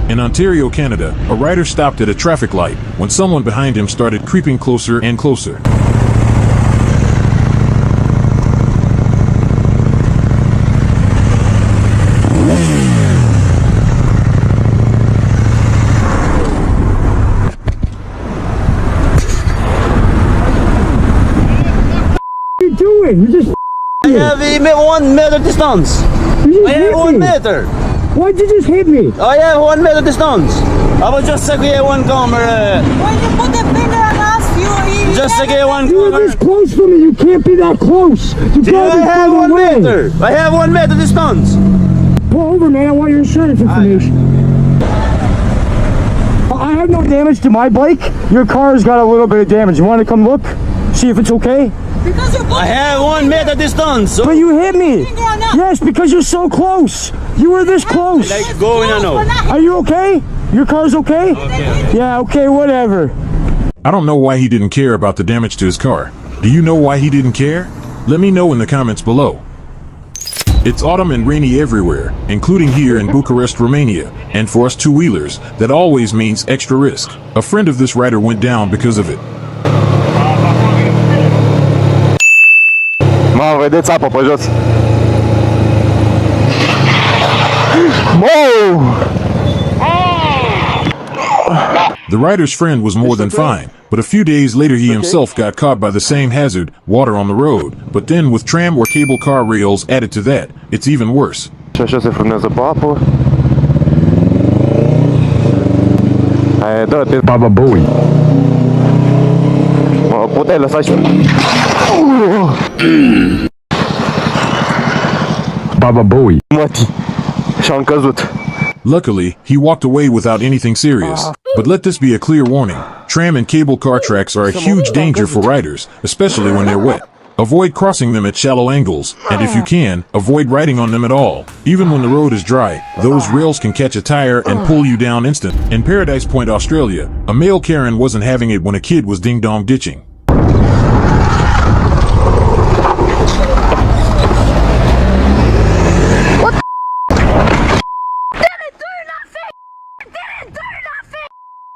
In Ontario, Canada, a rider stopped at a traffic light when someone behind him started creeping closer and closer. What are you doing? You just I have 1 meter distance. I have 1 meter. Why'd you just hit me? I have 1 meter distance. I was just checking one camera. When you put the finger on us, you Just checking one You're camera. this close to me. You can't be that close. You I gotta be have further 1 away. meter. I have 1 meter distance. Pull over, man. I want your insurance information. I have no damage to my bike. Your car's got a little bit of damage. You want to come look? See if it's okay? because you put I have 1 meter distance. So But you hit me. finger on us. Yes, because you're so close. You were this close. like going on. We're not Are you okay? Your car's okay? Yeah, okay, whatever. I don't know why he didn't care about the damage to his car. Do you know why he didn't care? Let me know in the comments below. It's autumn and rainy everywhere, including here in Bucharest, Romania. And for us two-wheelers, that always means extra risk. A friend of this rider went down because of it. Mamă, vedeți apă pe jos. Wow! The rider's friend was more than fine, but a few days later he himself got caught by the same hazard, water on the road. But then with tram or cable car rails added to that, it's even worse. Și așa se frânează pe apă. Hai, dă-te, Baba Bowie. Mă, puteai lăsa și... Baba Bowie. Mătii. Și-am căzut. Luckily, he walked away without anything serious. But let this be a clear warning. Tram and cable car tracks are a huge danger for riders, especially when they're wet. Avoid crossing them at shallow angles, and if you can, avoid riding on them at all. Even when the road is dry, those rails can catch a tire and pull you down instant. In Paradise Point, Australia, a male Karen wasn't having it when a kid was ding-dong ditching.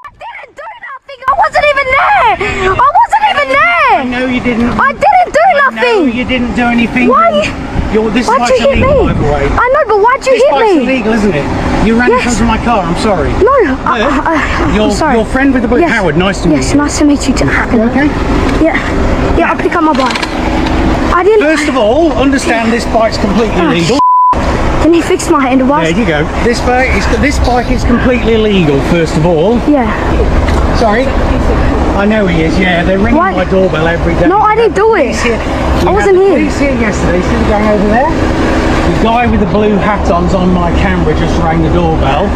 I wasn't even there! I wasn't even there! No, you didn't. I didn't do No, nothing! you didn't do anything. Why? This Why'd bike's you hit illegal, me? by the way. I know, but why'd you This hit bike's me? illegal, isn't it? You ran in Yes. front of my car. I'm sorry. No, Your, I'm sorry. your friend with the blue Yes. Howard. Nice to meet Yes, you. nice to meet you too. You okay? Yeah, I'll pick up my bike. I didn't. First of all, understand this bike's completely Oh, illegal. Can you fix my handlebars? There you go. This bike is completely illegal. First of all, Yeah. sorry. I know he is. Yeah, they're ringing What? my doorbell every day. No, I didn't do it. I wasn't here. Police here yesterday. See the guy over there? The guy with the blue hat on's on my camera just rang the doorbell.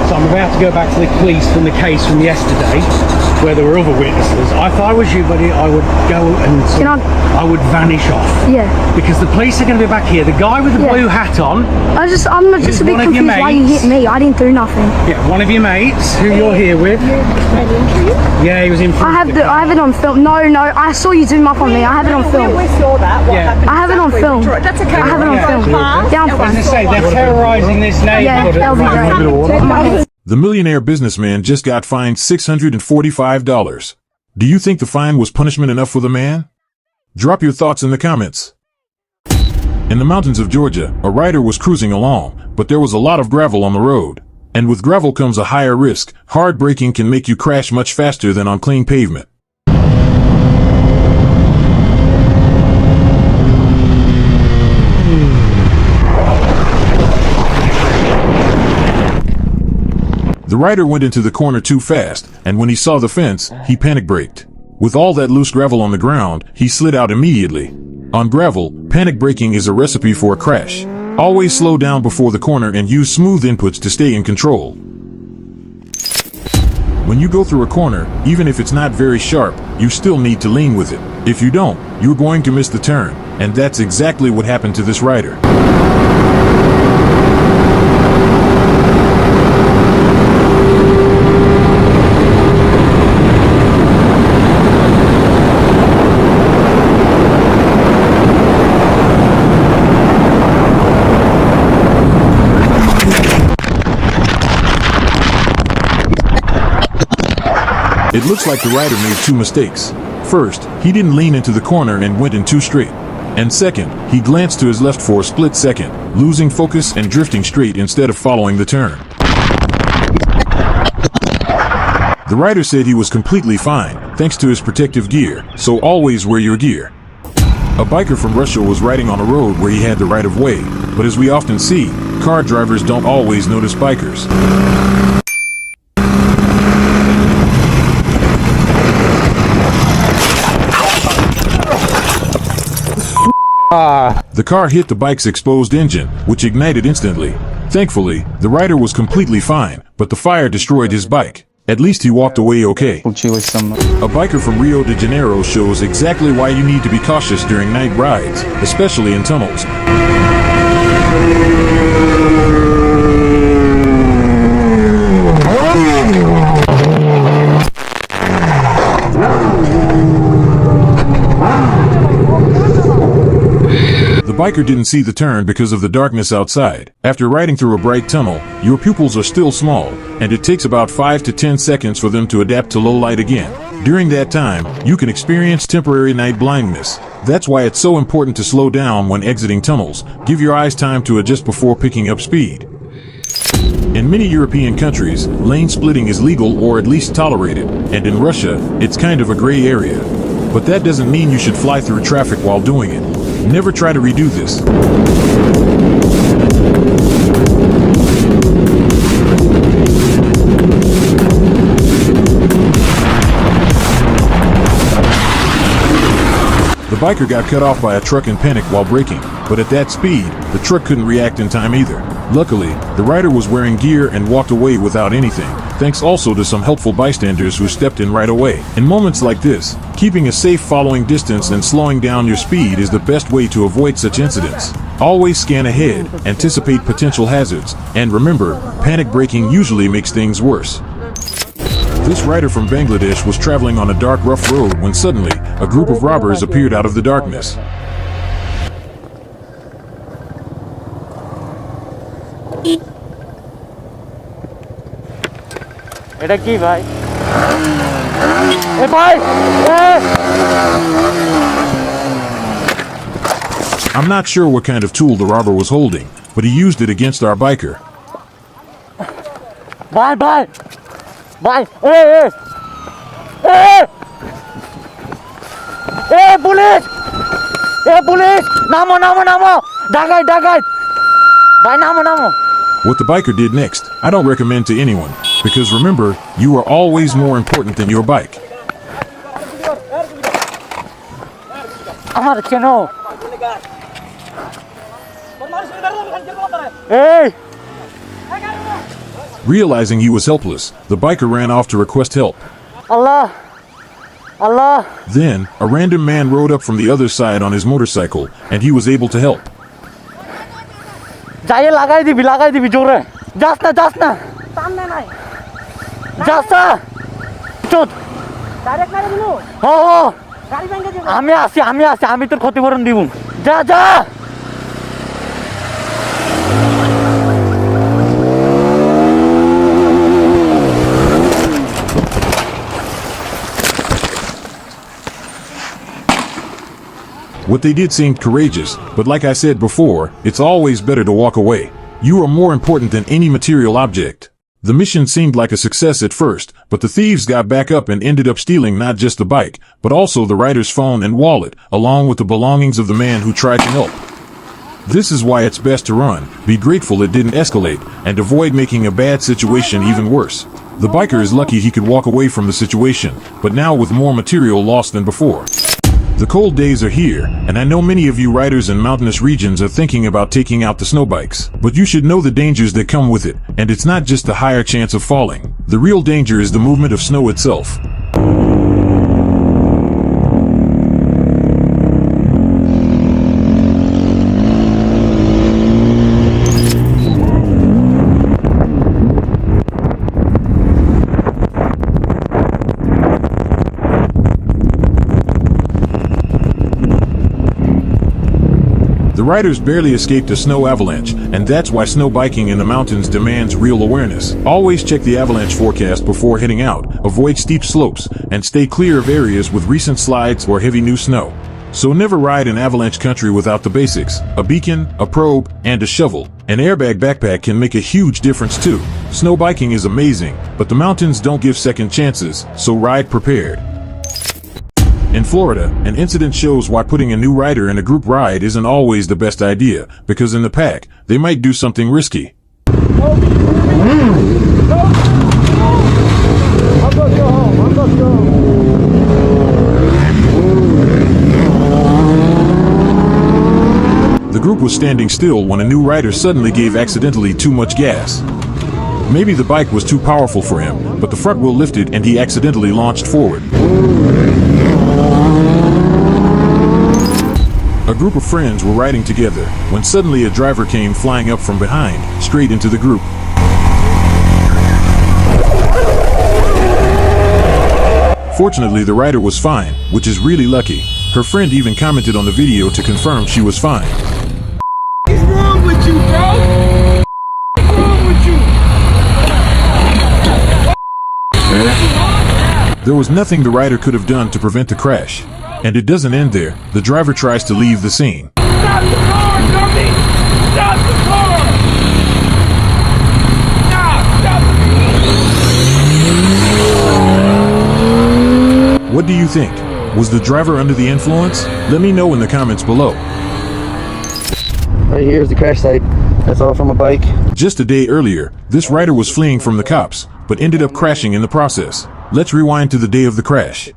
So I'm about to go back to the police from the case from yesterday, where there were other witnesses. If I was you, buddy, I would go and I would vanish off. Yeah. Because the police are going to be back here. The guy with the Yeah. blue hat on, I'm not just a bit one of your confused why you mates. hit me. I didn't do nothing. yeah, one of your mates who you're here with. Yeah, he was in front. I have it on film. No, I saw you zoom up on me. I have it on film. We saw that. What Yeah. happened? I have it on film. That's okay. I have it on film. Yeah, I'm As I fine. say, they're terrorising this Yeah, neighbourhood. that'll be great. The millionaire businessman just got fined $645. Do you think the fine was punishment enough for the man? Drop your thoughts in the comments. In the mountains of Georgia, a rider was cruising along, but there was a lot of gravel on the road. And with gravel comes a higher risk. Hard braking can make you crash much faster than on clean pavement. The rider went into the corner too fast, and when he saw the fence, he panic braked. With all that loose gravel on the ground, he slid out immediately. On gravel, panic braking is a recipe for a crash. Always slow down before the corner and use smooth inputs to stay in control. When you go through a corner, even if it's not very sharp, you still need to lean with it. If you don't, you're going to miss the turn, and that's exactly what happened to this rider. It looks like the rider made two mistakes. First, he didn't lean into the corner and went in too straight. And second, he glanced to his left for a split second, losing focus and drifting straight instead of following the turn. The rider said he was completely fine, thanks to his protective gear, so always wear your gear. A biker from Russia was riding on a road where he had the right of way, but as we often see, car drivers don't always notice bikers. The car hit the bike's exposed engine, which ignited instantly. Thankfully, the rider was completely fine, but the fire destroyed his bike. At least he walked away okay. A biker from Rio de Janeiro shows exactly why you need to be cautious during night rides, especially in tunnels. The biker didn't see the turn because of the darkness outside. After riding through a bright tunnel, your pupils are still small, and it takes about 5 to 10 seconds for them to adapt to low light again. During that time, you can experience temporary night blindness. That's why it's so important to slow down when exiting tunnels. Give your eyes time to adjust before picking up speed. In many European countries, lane splitting is legal or at least tolerated, and in Russia, it's kind of a gray area. But that doesn't mean you should fly through traffic while doing it. Never try to redo this. The biker got cut off by a truck in panic while braking, but at that speed, the truck couldn't react in time either. Luckily, the rider was wearing gear and walked away without anything, thanks also to some helpful bystanders who stepped in right away. In moments like this, keeping a safe following distance and slowing down your speed is the best way to avoid such incidents. Always scan ahead, anticipate potential hazards, and remember, panic braking usually makes things worse. This rider from Bangladesh was traveling on a dark, rough road when suddenly, a group of robbers appeared out of the darkness. এটা কি ভাই এ ভাই I'm not sure what kind of tool the robber was holding, but he used it against our biker. ভাই ভাই ভাই police police নামো নামো নামো ডাকাই ডাকাই ভাই নামো নামো. What the biker did next, I don't recommend to anyone, because remember, you are always more important than your bike. আমার কেন এই Realizing he was helpless, the biker ran off to request help. Allah Allah. Then, a random man rode up from the other side on his motorcycle, and he was able to help. যাই লাগাই দিবি জোরে যাস না সামনে নাই যাস না চুপ ডাইরেক্ট মারে দিমু হো গাড়ি ভেঙে দিব আমি আসি আমি তোর ক্ষতিপূরণ দিব যা যা. What they did seemed courageous, but like I said before, it's always better to walk away. You are more important than any material object. The mission seemed like a success at first, but the thieves got back up and ended up stealing not just the bike, but also the rider's phone and wallet, along with the belongings of the man who tried to help. This is why it's best to run, be grateful it didn't escalate, and avoid making a bad situation even worse. The biker is lucky he could walk away from the situation, but now with more material lost than before. The cold days are here, and I know many of you riders in mountainous regions are thinking about taking out the snow bikes. But you should know the dangers that come with it, and it's not just a higher chance of falling. The real danger is the movement of snow itself. The riders barely escaped a snow avalanche, and that's why snow biking in the mountains demands real awareness. Always check the avalanche forecast before heading out, avoid steep slopes, and stay clear of areas with recent slides or heavy new snow. So never ride in avalanche country without the basics: a beacon, a probe, and a shovel. An airbag backpack can make a huge difference too. Snow biking is amazing, but the mountains don't give second chances, so ride prepared. In Florida, an incident shows why putting a new rider in a group ride isn't always the best idea, because in the pack, they might do something risky. The group was standing still when a new rider suddenly gave accidentally too much gas. Maybe the bike was too powerful for him, but the front wheel lifted and he accidentally launched forward. A group of friends were riding together when suddenly a driver came flying up from behind, straight into the group. Fortunately, the rider was fine, which is really lucky. Her friend even commented on the video to confirm she was fine. What's wrong with you, bro? What's wrong with you? There was nothing the rider could have done to prevent the crash. And it doesn't end there. The driver tries to leave the scene. Stop the car, dummy! Stop the car! Stop the... What do you think? Was the driver under the influence? Let me know in the comments below. Right here's the crash site. That's all from a bike. Just a day earlier, this rider was fleeing from the cops, but ended up crashing in the process. Let's rewind to the day of the crash.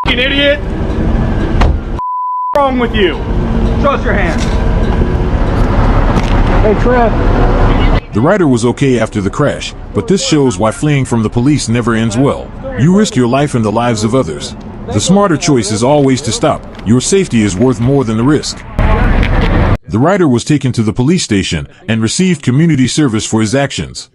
Idiot! What's wrong with you? Show us your hand. Hey, Trev. The rider was okay after the crash, but this shows why fleeing from the police never ends well. You risk your life and the lives of others. The smarter choice is always to stop. Your safety is worth more than the risk. The rider was taken to the police station and received community service for his actions.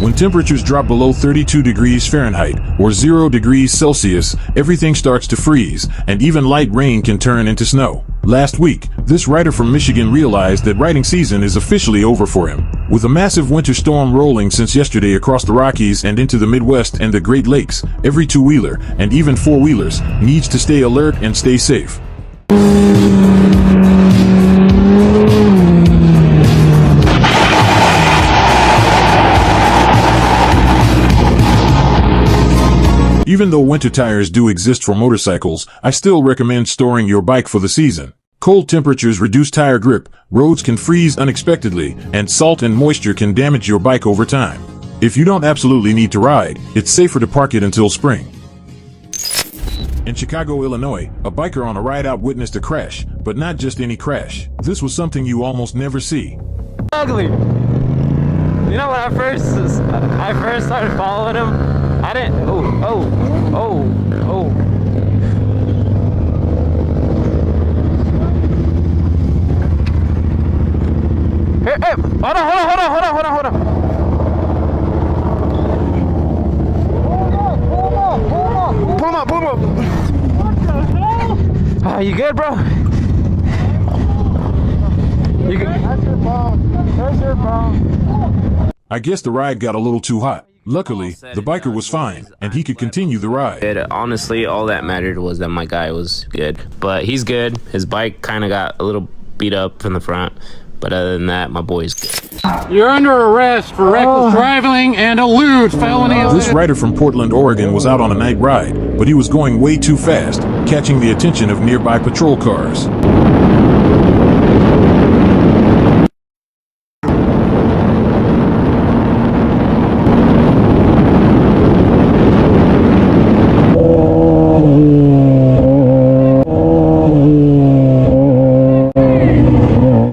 When temperatures drop below 32 degrees Fahrenheit or 0 degrees Celsius, everything starts to freeze, and even light rain can turn into snow. Last week, this rider from Michigan realized that riding season is officially over for him. With a massive winter storm rolling since yesterday across the Rockies and into the Midwest and the Great Lakes, every two-wheeler, and even four-wheelers, needs to stay alert and stay safe. Even though winter tires do exist for motorcycles, I still recommend storing your bike for the season. Cold temperatures reduce tire grip, roads can freeze unexpectedly, and salt and moisture can damage your bike over time. If you don't absolutely need to ride, it's safer to park it until spring. In Chicago, Illinois, a biker on a ride out witnessed a crash, but not just any crash. This was something you almost never see. Ugly. You know when I first started following him, I didn't. Oh. Hey, hold on. Pull him up. What the hell? Oh, you good, bro? You good? That's your phone. I guess the ride got a little too hot. Luckily, the biker was fine, and he could continue the ride. Honestly, all that mattered was that my guy was good. But he's good. His bike kind of got a little beat up from the front. But other than that, my boy's good. You're under arrest for reckless driving and a lewd felony. This rider from Portland, Oregon was out on a night ride, but he was going way too fast, catching the attention of nearby patrol cars.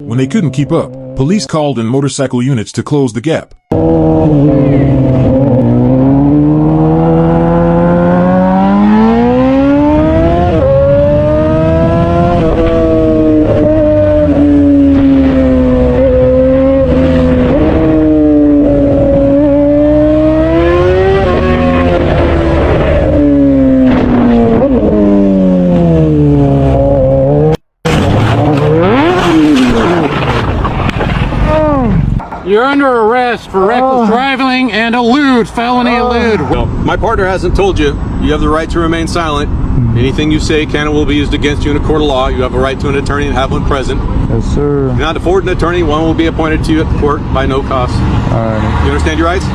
When they couldn't keep up, police called in motorcycle units to close the gap. You're under arrest for reckless driving and elude, felony elude. No, my partner hasn't told you. You have the right to remain silent. Anything you say can and will be used against you in a court of law. You have a right to an attorney and have one present. Yes, sir. If you're not afford an attorney, one will be appointed to you at the court by no cost. Alright. You understand your rights?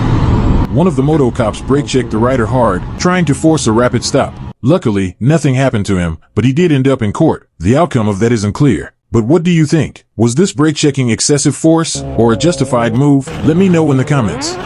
One of the moto cops brake checked the rider hard, trying to force a rapid stop. Luckily, nothing happened to him, but he did end up in court. The outcome of that isn't clear. But what do you think? Was this brake checking excessive force or a justified move? Let me know in the comments.